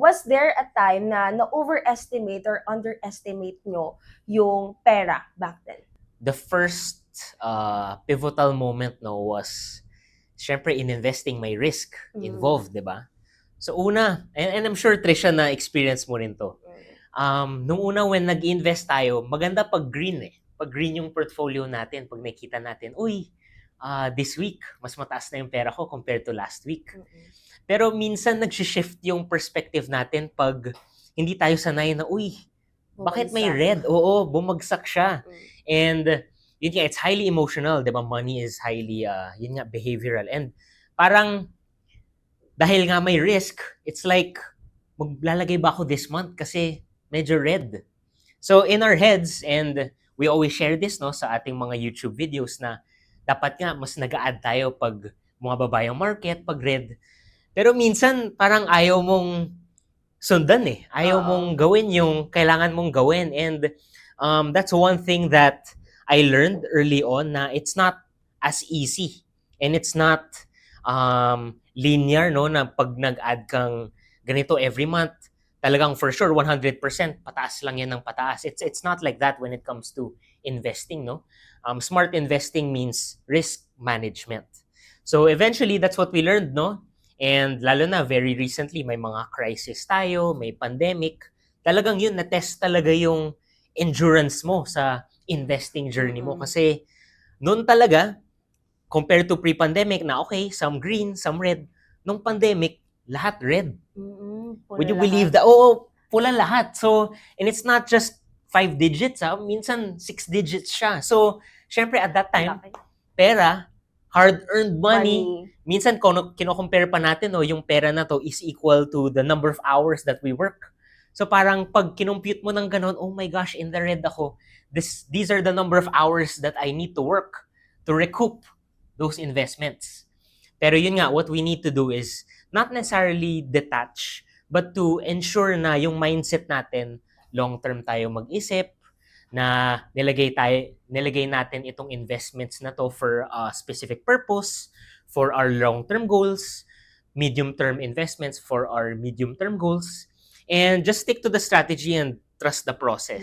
was there a time na na-overestimate or underestimate nyo yung pera back then? The first pivotal moment was syempre in investing my risk involved, di ba? So una, and I'm sure Trisha na experience mo rin to. Nung una when nag-invest tayo, maganda pag green eh. Pag green yung portfolio natin, pag nakita natin, uy, this week, mas mataas na yung pera ko compared to last week. Pero minsan nag-shift yung perspective natin pag hindi tayo sanay na, uy, bakit may red? Oo, bumagsak siya. And yun nga, it's highly emotional, di ba? Money is highly, yun nga, behavioral. And parang, dahil nga may risk, it's like, maglalagay ba ako this month kasi medyo red. So in our heads, and we always share this no sa ating mga YouTube videos na dapat nga mas nag-a-add tayo pag bumababa yung market, pag red. Pero minsan parang ayaw mong sundan eh. Ayaw mong gawin yung kailangan mong gawin. And that's one thing that I learned early on na it's not as easy. And it's not linear, no? Na pag nag-add kang ganito every month, talagang for sure 100% pataas lang yan ng pataas. It's not like that when it comes to investing, no? Smart investing means risk management. So eventually that's what we learned, no? And lalo na very recently may mga crisis tayo, may pandemic. Talagang yun na-test talaga yung endurance mo sa investing journey mo kasi noon talaga compared to pre-pandemic na okay, some green, some red. Nung pandemic, lahat red. Would you believe that? Oo, pula lahat. So, and it's not just 5 digits, minsan 6 digits siya. So, syempre at that time, pera, hard-earned money, minsan kino-compare pa natin, yung pera na to is equal to the number of hours that we work. So, parang pag kinompute mo ng ganon, oh my gosh, in the red ako, these are the number of hours that I need to work to recoup those investments. Pero yun nga, what we need to do is not necessarily detach, but to ensure na yung mindset natin, long-term tayo mag-isip, na nilagay natin itong investments na to for a specific purpose, for our long-term goals, medium-term investments for our medium-term goals, and just stick to the strategy and trust the process.